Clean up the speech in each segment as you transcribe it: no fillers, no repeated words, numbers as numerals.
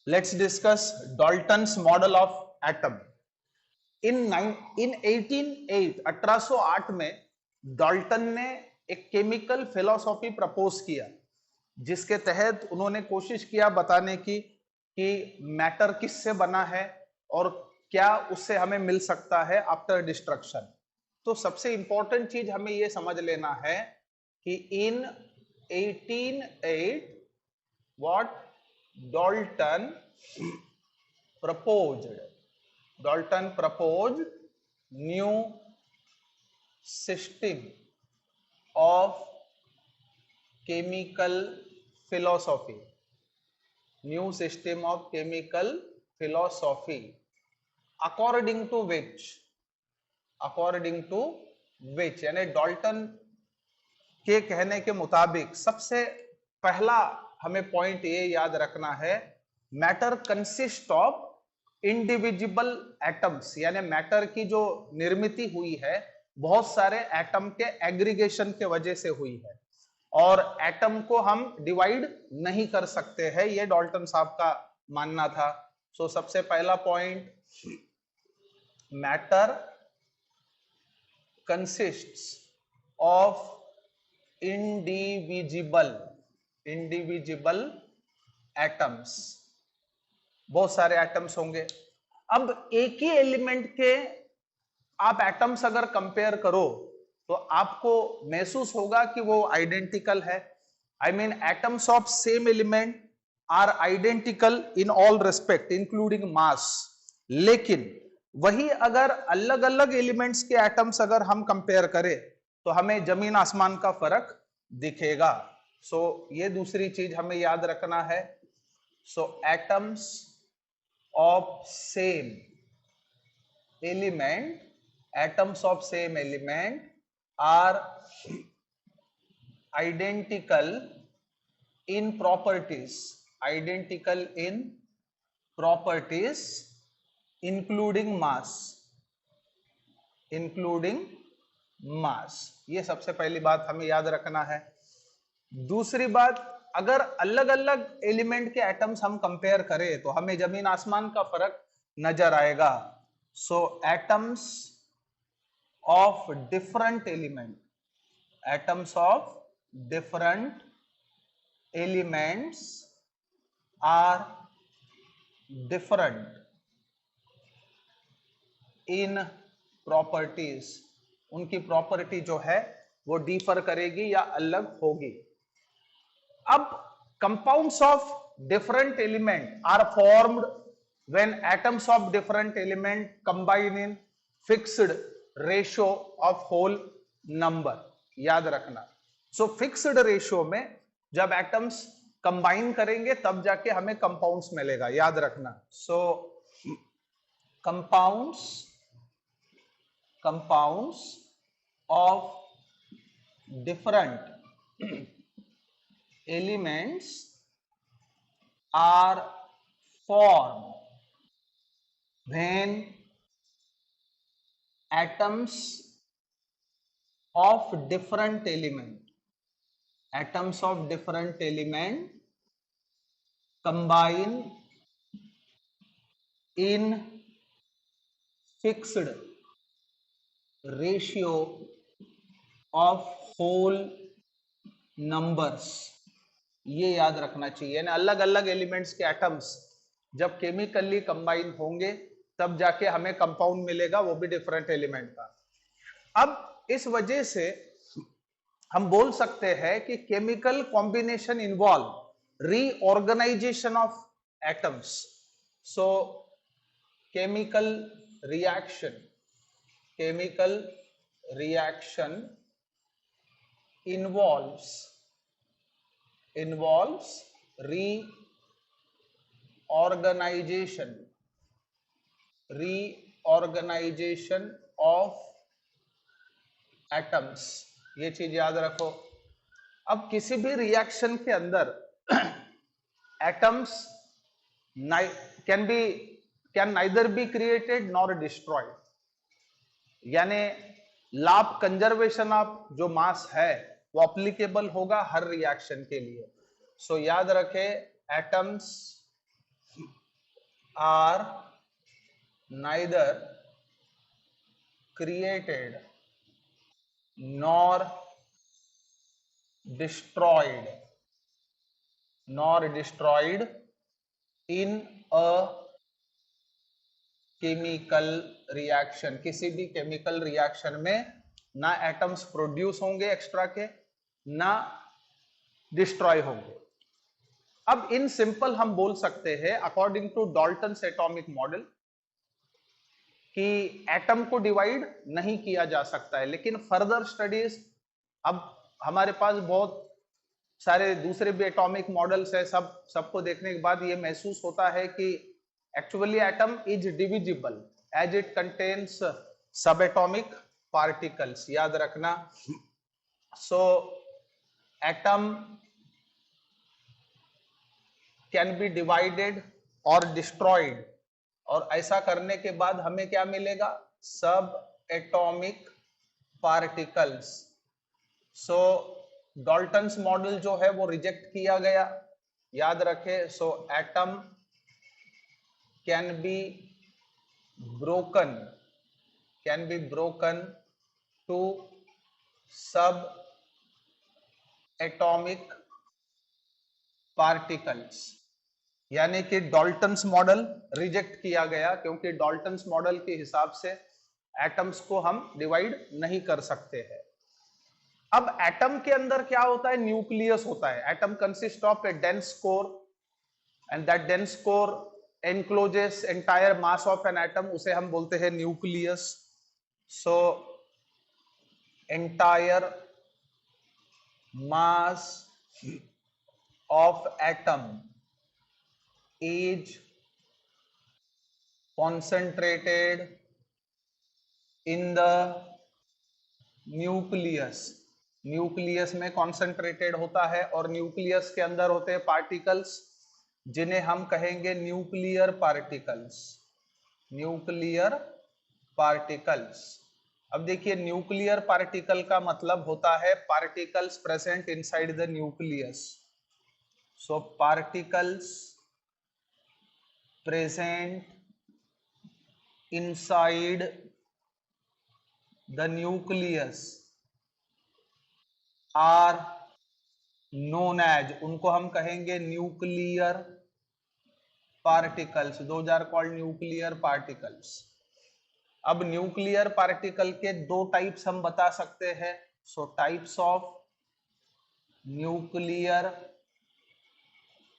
Let's discuss Dalton's model of atom. In 1808 में Dalton ने एक केमिकल फिलॉसफी प्रपोज किया, जिसके तहत उन्होंने कोशिश किया बताने की कि मैटर किससे बना है और क्या उससे हमें मिल सकता है आफ्टर डिस्ट्रक्शन। तो सबसे इंपॉर्टेंट चीज हमें यह समझ लेना है कि इन 1808 what Dalton proposed new system of chemical philosophy, according to which यानी डाल्टन के कहने के मुताबिक सबसे पहला हमें पॉइंट ये याद रखना है, matter consist of indivisible atoms, यानी मैटर की जो निर्मित हुई है बहुत सारे एटम के एग्रीगेशन के वजह से हुई है और एटम को हम डिवाइड नहीं कर सकते हैं, ये डाल्टन साहब का मानना था। सो सबसे पहला point, matter consists of indivisible atoms, बहुत सारे एटम्स होंगे। अब एक ही एलिमेंट के आप एटम्स अगर कंपेयर करो तो आपको महसूस होगा कि वो आइडेंटिकल है। I mean atoms of same element are identical in all respect including mass, लेकिन वही अगर अलग अलग एलिमेंट्स के एटम्स अगर हम कंपेयर करें तो हमें जमीन आसमान का फर्क दिखेगा। सो ये दूसरी चीज हमें याद रखना है। So atoms of same element are identical in properties including mass. ये सबसे पहली बात हमें याद रखना है। दूसरी बात, अगर अलग अलग एलिमेंट के एटम्स हम कंपेयर करें तो हमें जमीन आसमान का फर्क नजर आएगा। So atoms of different elements are different in properties, उनकी प्रॉपर्टी जो है वो डिफर करेगी या अलग होगी। अब compounds of different element are formed when atoms of different element combine in fixed ratio of whole number, याद रखना। सो फिक्स्ड रेशियो में जब एटम्स कंबाइन करेंगे तब जाके हमें कंपाउंड्स मिलेगा, याद रखना। सो compounds of different elements are formed when atoms of different element combine in fixed ratio of whole numbers, ये याद रखना चाहिए। यानी अलग अलग एलिमेंट्स के एटम्स जब केमिकली कंबाइन होंगे तब जाके हमें कंपाउंड मिलेगा, वो भी डिफरेंट एलिमेंट का। अब इस वजह से हम बोल सकते हैं कि chemical combination involve reorganization of atoms. So chemical reaction involves reorganization of atoms, ये चीज याद रखो। अब किसी भी रिएक्शन के अंदर atoms can neither be created nor destroyed, यानी लाभ कंजर्वेशन ऑफ जो मास है वो एप्लीकेबल होगा हर रिएक्शन के लिए। सो याद रखें, atoms are neither created nor destroyed in a chemical reaction. किसी भी केमिकल रिएक्शन में ना एटम्स प्रोड्यूस होंगे एक्स्ट्रा के, ना डिस्ट्रॉय होंगे। अब इन सिंपल हम बोल सकते हैं according to Dalton's atomic model कि एटम को डिवाइड नहीं किया जा सकता है, लेकिन फर्दर स्टडीज, अब हमारे पास बहुत सारे दूसरे भी एटॉमिक मॉडल्स है, सबको देखने के बाद ये महसूस होता है कि actually atom is divisible as it contains subatomic particles. याद रखना, so atom can be divided और डिस्ट्रॉयड, और ऐसा करने के बाद हमें क्या मिलेगा? Subatomic particles. So Dalton's model जो है वो रिजेक्ट किया गया, याद रखे। So atom can be broken to subatomic particles, यानी कि डाल्टन्स मॉडल रिजेक्ट किया गया, क्योंकि डाल्टन्स मॉडल के हिसाब से एटम्स को हम डिवाइड नहीं कर सकते हैं। अब एटम के अंदर क्या होता है? न्यूक्लियस होता है। Atom consist of A dense core, and that dense core encloses entire mass of an atom, उसे हम बोलते हैं nucleus. So entire mass of atom is concentrated in the nucleus। Nucleus में कॉन्सेंट्रेटेड होता है, और न्यूक्लियस के अंदर होते हैं पार्टिकल्स जिन्हें हम कहेंगे न्यूक्लियर पार्टिकल्स। अब देखिए, न्यूक्लियर पार्टिकल का मतलब होता है particles present inside the nucleus. So particles present inside the nucleus are known as, उनको हम कहेंगे nuclear particles. Those are called nuclear particles. अब न्यूक्लियर पार्टिकल के दो टाइप्स हम बता सकते हैं। So types of nuclear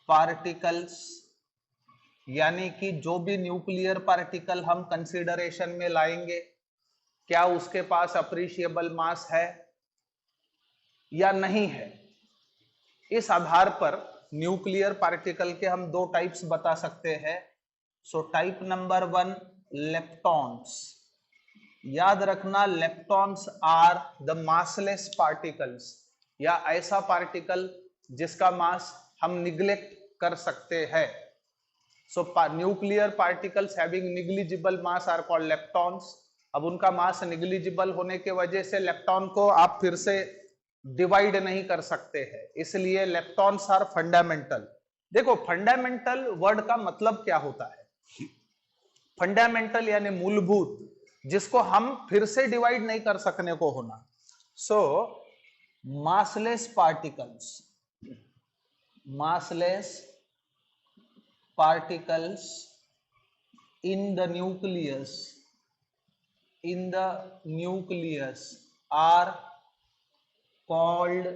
particles, यानी कि जो भी न्यूक्लियर पार्टिकल हम कंसीडरेशन में लाएंगे, क्या उसके पास अप्रिशिएबल मास है या नहीं है, इस आधार पर न्यूक्लियर पार्टिकल के हम दो टाइप्स बता सकते हैं। So type number 1, leptons. याद रखना, leptons are the massless particles, या ऐसा पार्टिकल जिसका मास हम निग्लेक्ट कर सकते हैं। So nuclear particles having negligible mass are called leptons। अब उनका मास निग्लिजिबल होने के वजह से लेप्टॉन को आप फिर से डिवाइड नहीं कर सकते हैं, इसलिए लेप्टॉन्स आर फंडामेंटल। देखो, फंडामेंटल वर्ड का मतलब क्या होता है? फंडामेंटल यानी मूलभूत, जिसको हम फिर से डिवाइड नहीं कर सकने को होना। So massless particles, particles in the nucleus are called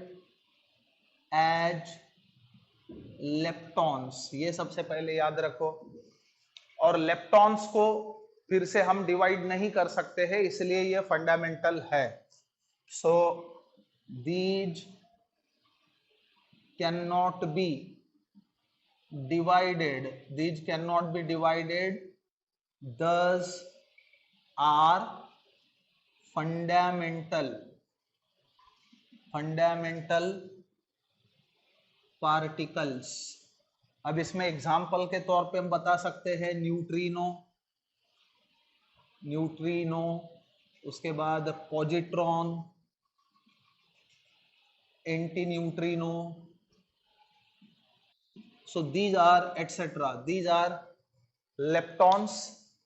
as leptons। ये सबसे पहले याद रखो। और लेप्टॉन्स को फिर से हम डिवाइड नहीं कर सकते हैं, इसलिए ये फंडामेंटल है। सो these cannot be divided, thus are fundamental particles। अब इसमें एग्जाम्पल के तौर पे हम बता सकते हैं न्यूट्रिनो, उसके बाद positron, anti neutrino, So these are etc. These are leptons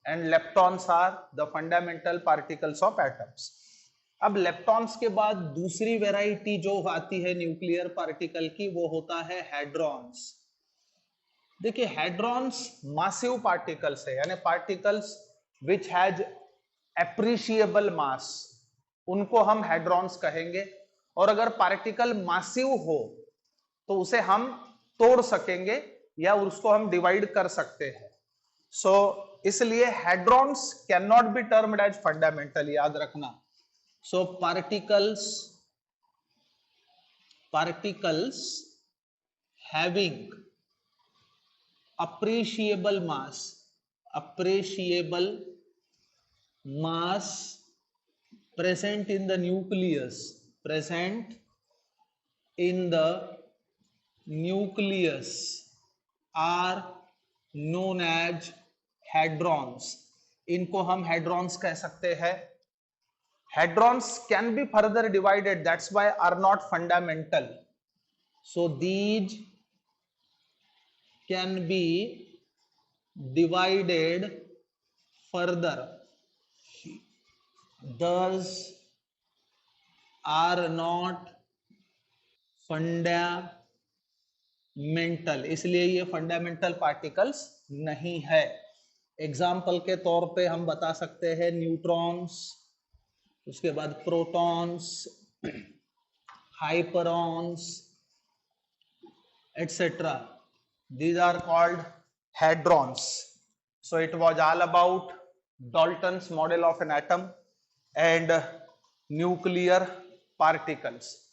and leptons are the fundamental particles of atoms. अब leptons के बाद दूसरी वेराइटी जो आती है न्यूक्लियर पार्टिकल की वो होता है हेड्रॉन्स. देखिए हेड्रॉन्स मासिव पार्टिकल्स है, यानी पार्टिकल्स विच हैज एप्रिशिएबल मास, उनको हम हेड्रॉन्स कहेंगे. और अगर पार्टिकल मासिव हो तो उसे हम तोड़ सकेंगे या उसको हम डिवाइड कर सकते हैं. सो इसलिए hadrons can not be termed as fundamental, याद रखना. So particles having appreciable mass present in the nucleus are known as hadrons. इनको हम hadrons कह सकते हैं. Hadrons can be further divided, that's why are not fundamental. So these can be divided further, thus are not fundamental. इसलिए ये fundamental particles नहीं है. Example के तौर पे हम बता सकते हैं न्यूट्रॉन्स, उसके बाद protons, हाइपरॉन्स etc. These are called hadrons. So it was all about Dalton's model of an atom and nuclear particles.